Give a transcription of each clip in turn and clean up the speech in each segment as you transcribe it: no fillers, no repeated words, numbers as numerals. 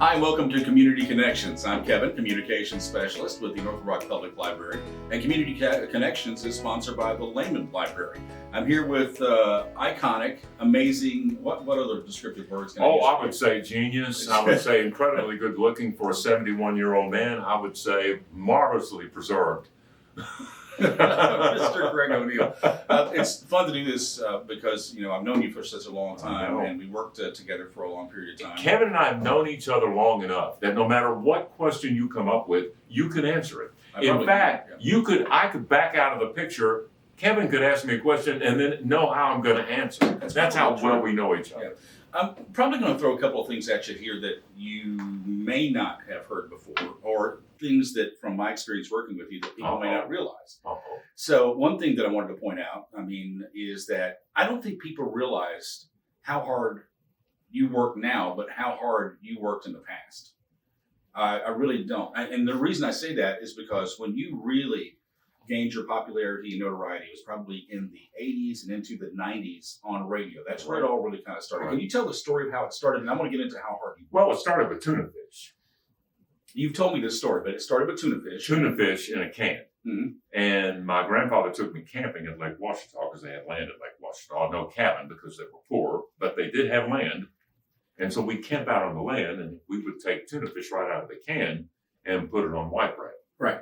Hi, welcome to Community Connections. I'm Kevin, Communications Specialist with the North Rock Public Library, and Community Connections is sponsored by the Lehman Library. I'm here with iconic, amazing, what other descriptive words can I use? I would say genius. I would say incredibly good looking for a 71-year-old man. I would say marvelously preserved. Mr. Greg O'Neill. It's fun to do this because, I've known you for such a long time, and we worked together for a long period of time. Kevin and I have known each other long enough that no matter what question you come up with, you can answer it. In fact, I could back out of the picture. Kevin could ask me a question and then know how I'm going to answer. That's how well we know each other. Yeah. I'm probably going to throw a couple of things at you here that you may not have heard before, or things that, from my experience working with you, that people may not realize. So one thing that I wanted to point out, is that I don't think people realized how hard you work now, but how hard you worked in the past. I really don't. And the reason I say that is because when you really gained your popularity and notoriety, it was probably in the 80s and into the 90s on radio. That's where it all really kind of started. Can you tell the story of how it started? And I want to get into how hard you worked. Well, it started with tuna fish. You've told me this story, but it started with tuna fish. Tuna fish in a can. Mm-hmm. And my grandfather took me camping at Lake Ouachita because they had land at Lake Ouachita. No cabin because they were poor, but they did have land. And so we camped out on the land, and we would take tuna fish right out of the can and put it on white bread. Right.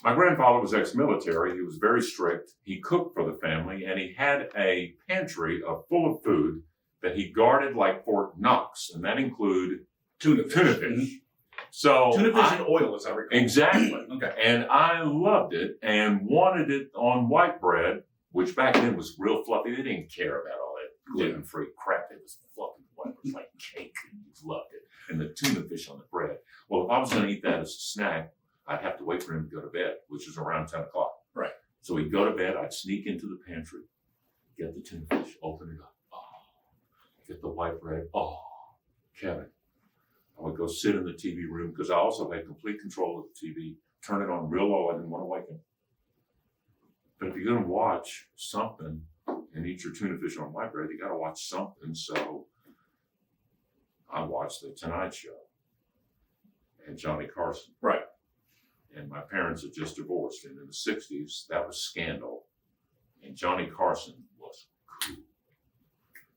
My grandfather was ex-military. He was very strict. He cooked for the family, and he had a pantry full of food that he guarded like Fort Knox, and that included tuna fish. Mm-hmm. So tuna fish and oil, as I recall. Exactly. Okay. And I loved it and wanted it on white bread, which back then was real fluffy. They didn't care about all that gluten-free crap. It was fluffy white. It was like cake. I loved it. And the tuna fish on the bread. Well, if I was going to eat that as a snack, I'd have to wait for him to go to bed, which is around 10 o'clock. Right. So he'd go to bed. I'd sneak into the pantry, get the tuna fish, open it up. Get the white bread. Kevin. I would go sit in the TV room because I also had complete control of the TV, turn it on real low. I didn't want to wake him. But if you're going to watch something and eat your tuna fish on white bread, you got to watch something. So I watched The Tonight Show and Johnny Carson. Right. And my parents had just divorced. And in the 60s, that was scandal. And Johnny Carson was cool.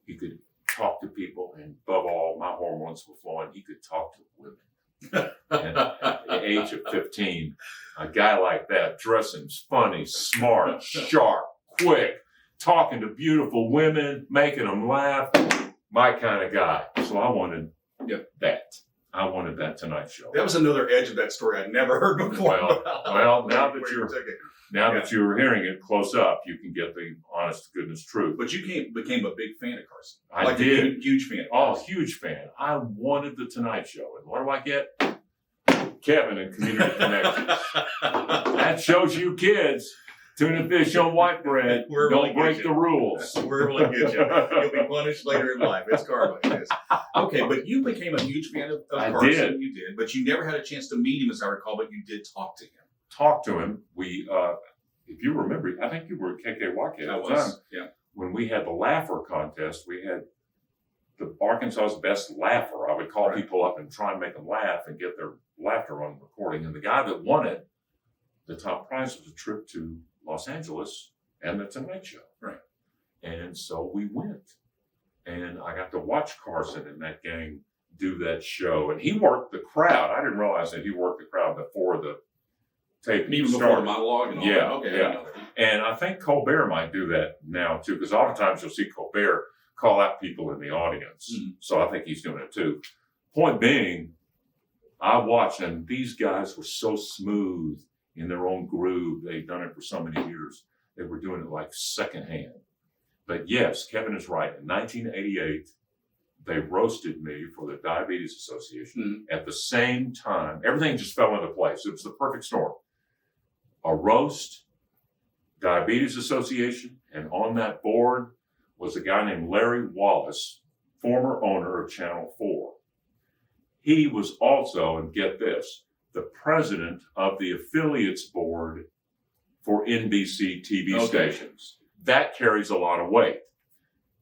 He could talk to people, and above all, my hormones were flowing. He could talk to women. And at the age of 15, a guy like that, dressing funny, smart, sharp, quick, talking to beautiful women, making them laugh, my kind of guy. So I wanted that. I wanted that Tonight Show. That was another edge of that story I'd never heard before. Well, now that you're hearing it close up, you can get the honest to goodness truth. But you became a big fan of Carson. I did. A huge fan. Huge fan. I wanted the Tonight Show. And what do I get? Kevin and Community Connections. That shows you kids. Tuna fish on white bread. Don't break the rules. We're going to get you. You'll be punished later in life. It's karma. It is. Okay, but you became a huge fan of Carson. Did. You did. But you never had a chance to meet him, as I recall, but you did talk to him. Talk to him. We, if you remember, I think you were at KKYK at the time. Yeah. When we had the Laugher contest, we had the Arkansas's best laugher. I would call people up and try and make them laugh and get their laughter on recording. And the guy that won it, the top prize was a trip to Los Angeles and the Tonight Show. Right. And so we went. And I got to watch Carson and that gang do that show. And he worked the crowd. I didn't realize that he worked the crowd before the tape even started. Before the monologue and all that. Okay. Yeah. And I think Colbert might do that now too, because oftentimes you'll see Colbert call out people in the audience. Mm-hmm. So I think he's doing it too. Point being, I watched, and these guys were so smooth in their own groove. They've done it for so many years. They were doing it like secondhand. But yes, Kevin is right. In 1988, they roasted me for the Diabetes Association. Mm-hmm. At the same time, everything just fell into place. It was the perfect storm. A roast, Diabetes Association, and on that board was a guy named Larry Wallace, former owner of Channel 4. He was also, and get this, the president of the affiliates board for NBC TV stations. That carries a lot of weight.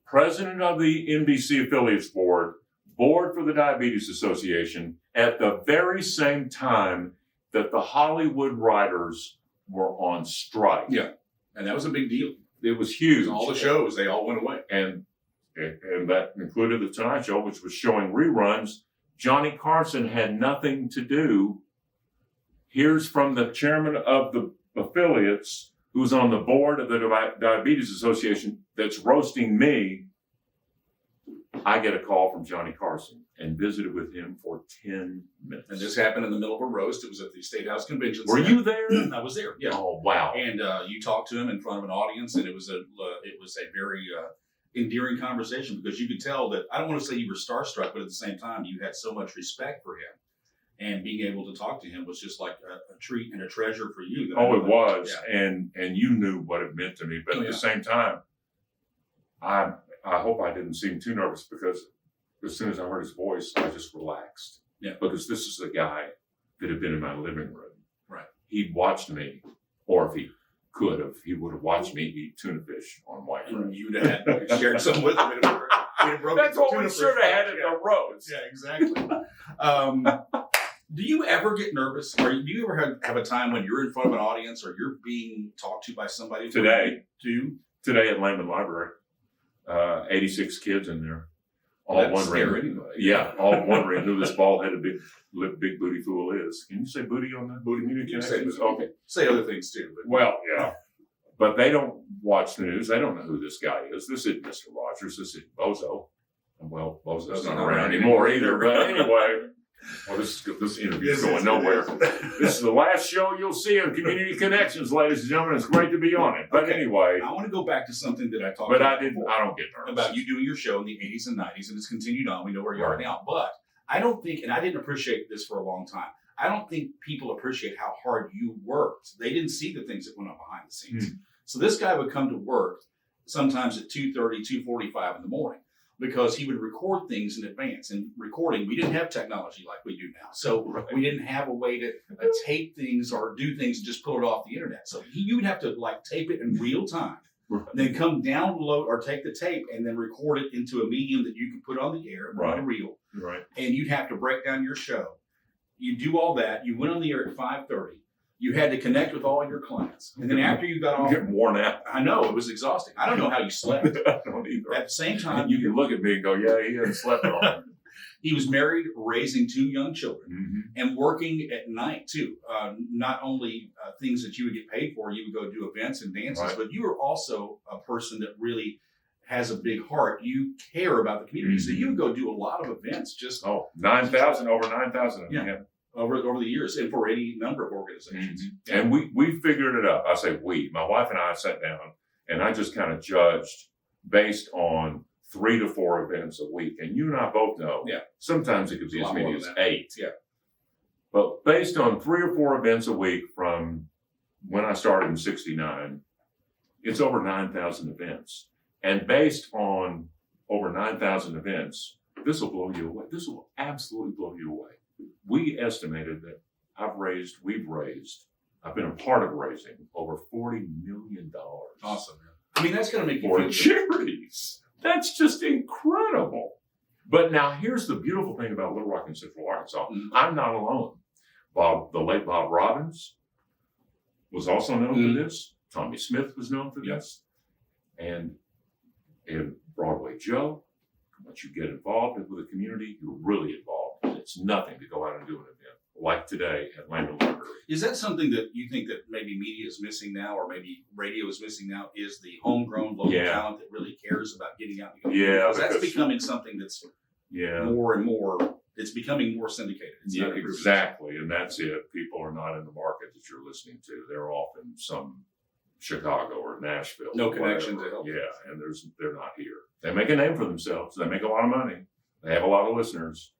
President of the NBC affiliates board, board for the Diabetes Association at the very same time that the Hollywood writers were on strike. Yeah. And that was a big deal. It was huge. All the shows, they all went away. And that included the Tonight Show, which was showing reruns. Johnny Carson had nothing to do. Here's from the chairman of the affiliates, who's on the board of the Diabetes Association, that's roasting me. I get a call from Johnny Carson and visited with him for 10 minutes. And this happened in the middle of a roast. It was at the State House Convention Were Center. you there? I was there. Yeah. Oh, wow. And you talked to him in front of an audience, and it was a very endearing conversation, because you could tell that, I don't want to say you were starstruck, but at the same time, you had so much respect for him. And being able to talk to him was just like a treat and a treasure for you. Oh, it was. Yeah. And you knew what it meant to me. But at the same time, I hope I didn't seem too nervous, because as soon as I heard his voice, I just relaxed. Yeah. Because this is the guy that had been in my living room. Right. He'd watched me, or if he could have, he would have watched me eat tuna fish on white bread. And you'd have had shared some with him. That's what we should have had at the roast. Yeah, exactly. Do you ever get nervous? Or do you ever have a time when you're in front of an audience, or you're being talked to by somebody? Today Today at Lehman Library, 86 kids in there. All That's wondering, scary anyway. Yeah, all wondering who this bald-headed big booty fool is. Can you say booty on that? Booty. Community You can say Connections? booty. Okay. Say other things too. But Well, yeah. But they don't watch the news. They don't know who this guy is. This isn't Mr. Rogers. This is Bozo. And well, Bozo's not around anymore either. But anyway, well, this interview is going nowhere. This is the last show you'll see on Community Connections, ladies and gentlemen. It's great to be on it. But Okay. anyway, I want to go back to something that I talked but about I didn't. before, I don't get nervous about you doing your show in the 80s and 90s, and it's continued on. We know where you are now. But I don't think, and I didn't appreciate this for a long time, I don't think people appreciate how hard you worked. They didn't see the things that went on behind the scenes. So this guy would come to work sometimes at 2:30, 2:45 in the morning, because he would record things in advance. And recording, we didn't have technology like we do now. So we didn't have a way to tape things or do things and just pull it off the internet. So you would have to like tape it in real time, then come download or take the tape and then record it into a medium that you could put on the air, on a reel. Right. And you'd have to break down your show. You do all that. You went on the air at 5:30. You had to connect with all your clients. And then after you got I'm off, getting worn out. I know, it was exhausting. I don't know how you slept. I don't either. At the same time, You can look at me and go, yeah, he hasn't slept at all. he was married, raising 2 young children, Mm-hmm. and working at night too. Not only things that you would get paid for, you would go do events and dances, but you were also a person that really has a big heart. You care about the community. So you would go do a lot of events just 9,000, over 9,000. Yeah. Over the years, and for any number of organizations. And we figured it out. I say we. My wife and I sat down, and I just kind of judged based on 3 to 4 events a week. And you and I both know, sometimes it could be as many as 8. Yeah. But based on 3 or 4 events a week from when I started in '69, it's over 9,000 events. And based on over 9,000 events, this will blow you away. This will absolutely blow you away. We estimated that we've raised, I've been a part of raising over $40 million. Awesome. I mean, that's going to make you for feel charities. That's just incredible. But now here's the beautiful thing about Little Rock in Central Arkansas. I'm not alone. The late Bob Robbins was also known for this. Tommy Smith was known for this. And Broadway Joe, once you get involved with the community, you're really involved. It's nothing to go out and do an event like today at Lehman Library. Is that something that you think that maybe media is missing now, or maybe radio is missing now, is the homegrown local talent that really cares about getting out and going? Because that's becoming something that's more and more, it's becoming more syndicated. Exactly. And that's it. People are not in the market that you're listening to. They're off in some Chicago or Nashville. No connection to help. Yeah, and they're not here. They make a name for themselves. They make a lot of money. They have a lot of listeners,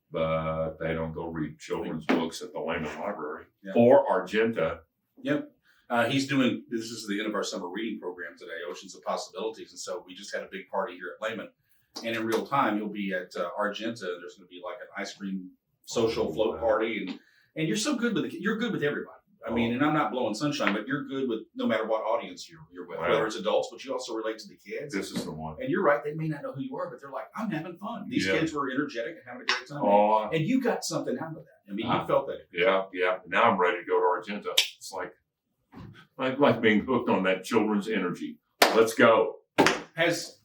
but they don't go read children's books at the Lehman Library or Argenta. Yep. This is the end of our summer reading program today, Oceans of Possibilities. And so we just had a big party here at Lehman. And in real time, you'll be at Argenta. There's going to be like an ice cream social float party. And you're so good with you're good with everybody. I mean, and I'm not blowing sunshine, but you're good with no matter what audience you're with, Well, whether it's adults, but you also relate to the kids. This is the one. And you're right, they may not know who you are, but they're like, I'm having fun. These Yeah. kids were energetic and having a great time. Oh, And you got something out of that. I mean, you felt that. yeah. Now I'm ready to go to Argenta. It's like being hooked on that children's energy. Let's go. Has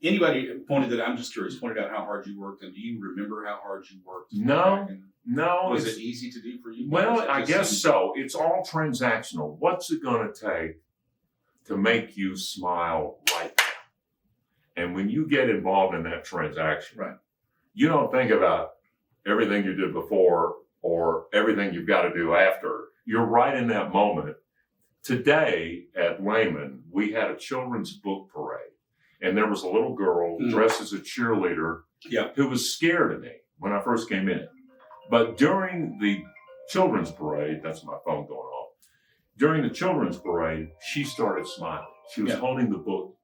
anybody pointed out how hard you worked, and do you remember how hard you worked? No. No. Was it easy to do for you? Well, It I just guess seemed- so. It's all transactional. What's it going to take to make you smile right now? And when you get involved in that transaction, Right. you don't think about everything you did before or everything you've got to do after. You're right in that moment. Today at Lehman, we had a children's book parade, and there was a little girl dressed as a cheerleader who was scared of me when I first came in. But during the children's parade, that's my phone going off. During the children's parade, she started smiling. She was holding the book.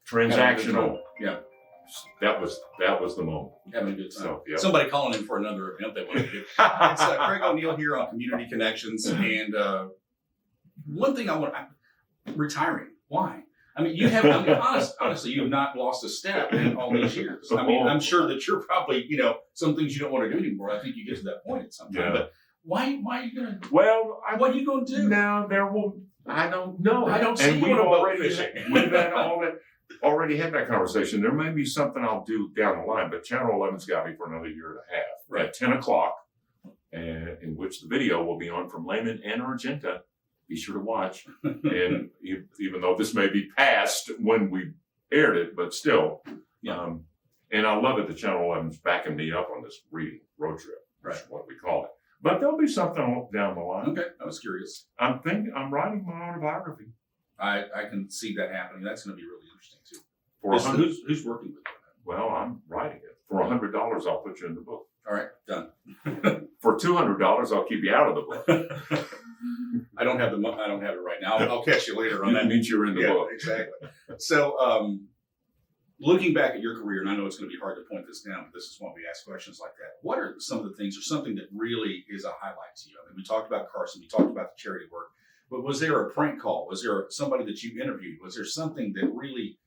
Transactional. Yeah. That was the moment. Having a good time. So, yeah. Somebody calling in for another event they want to do. It's Craig O'Neill here on Community Connections. And one thing I'm retiring. Why? I mean, honestly, you have not lost a step in all these years. I mean, I'm sure that you're probably, some things you don't want to do anymore. I think you get to that point at some time. Yeah. But why are you going to? Well, What are you going to do? now there will. I don't know. I don't see And you we've on a boat already fishing. we've had already had that conversation. There may be something I'll do down the line, but Channel 11's got me for another year and a half. Right. At 10 o'clock, and in which the video will be on from Lehman and Argenta. Be sure to watch. And even though this may be past when we aired it, but still. Yeah. And I love it that Channel 11's backing me up on this reading road trip. Right. That's what we call it. But there'll be something down the line. Okay, I was curious. I'm writing my autobiography. I can see that happening. That's going to be really interesting too. For Who's working with you? well, I'm writing it. For $100, I'll put you in the book. All right, done. For $200, I'll keep you out of the book. I don't have it right now. I'll catch you later on That that. means you're in the book. Exactly. So, looking back at your career, and I know it's going to be hard to point this down, but this is why we ask questions like that. What are some of the things, or something that really is a highlight to you? I mean, we talked about Carson, we talked about the charity work, but was there a prank call? Was there somebody that you interviewed? Was there something that really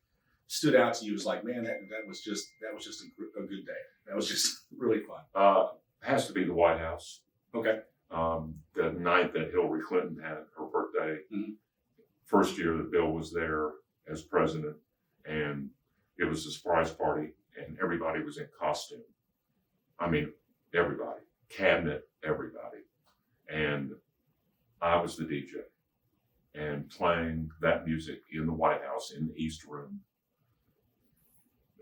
stood out to you as like, man, that was just a good day. That was just really fun. Has to be the White House. Okay. The night that Hillary Clinton had her birthday, Mhm. first year that Bill was there as president, and it was a surprise party, and everybody was in costume. I mean, everybody, cabinet, everybody. And I was the DJ and playing that music in the White House, in the East Room,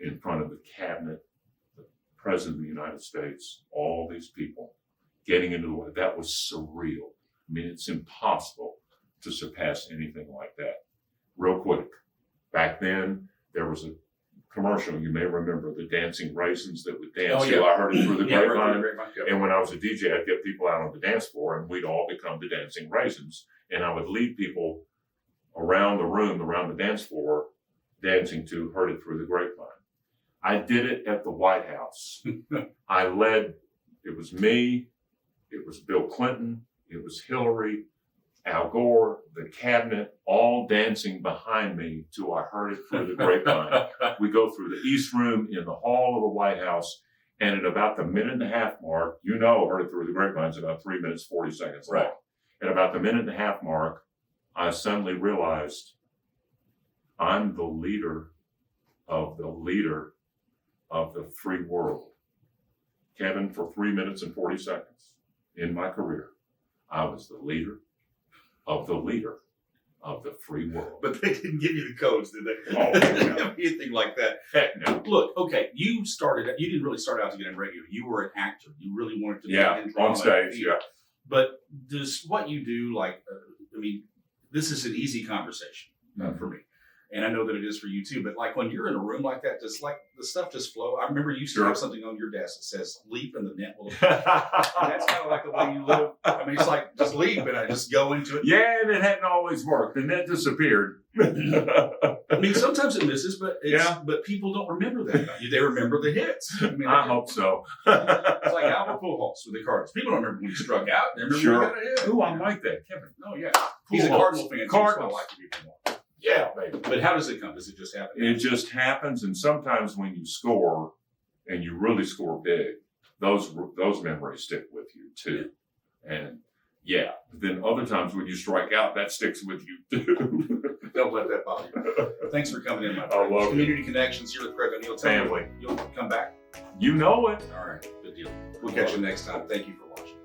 in front of the cabinet, the President of the United States, all these people getting into the, that was surreal. I mean, it's impossible to surpass anything like that. Real quick, back then, there was a commercial, you may remember, the dancing raisins that would dance. Oh, yeah. I heard it through the grapevine. Yep. And when I was a DJ, I'd get people out on the dance floor, and we'd all become the dancing raisins. And I would lead people around the room, around the dance floor, dancing to Heard It Through the Grapevine. I did it at the White House. I led, it was me, it was Bill Clinton, it was Hillary, Al Gore, the cabinet, all dancing behind me to I Heard It Through the Grapevine. We go through the East Room in the hall of the White House, and at about the minute and a half mark, Heard It Through the Grapevine is about 3 minutes, 40 seconds long. Right. At about the minute and a half mark, I suddenly realized I'm the leader of the free world. Kevin, for 3 minutes and 40 seconds in my career, I was the leader of the free world. But they didn't give you the codes, did they? Oh, They didn't no. have anything like that. Heck no. Look, okay, you didn't really start out to get in radio. You were an actor. You really wanted to be Yeah, in drama. on stage, yeah. But does what you do, like, I mean, this is an easy conversation for me. And I know that it is for you too. But like when you're in a room like that, just like the stuff just flow. I remember you used to have something on your desk that says "leap and the net will." And that's kind of like the way you live. I mean, it's like just leap and I just go into it. Yeah, and it hadn't always worked. The net disappeared. I mean, sometimes it misses, but but people don't remember that. They remember the hits. I mean, I hope so. It's like Albert Pujols with the Cardinals. People don't remember when he struck out. They remember when he got a hit. Ooh, I like that, Kevin. Oh yeah, he's a Cardinal fan. Cardinals. So I like to be more. Yeah, baby. But how does it come? Does it just happen? It just happens, and sometimes when you score, and you really score big, those memories stick with you too. And yeah, then other times when you strike out, that sticks with you too. Don't let that bother you. Thanks for coming in, my friend. I love Community Connections here with Craig O'Neill. Family. You'll come back. You know it. All right, good deal. We'll catch you next time. Thank you for watching.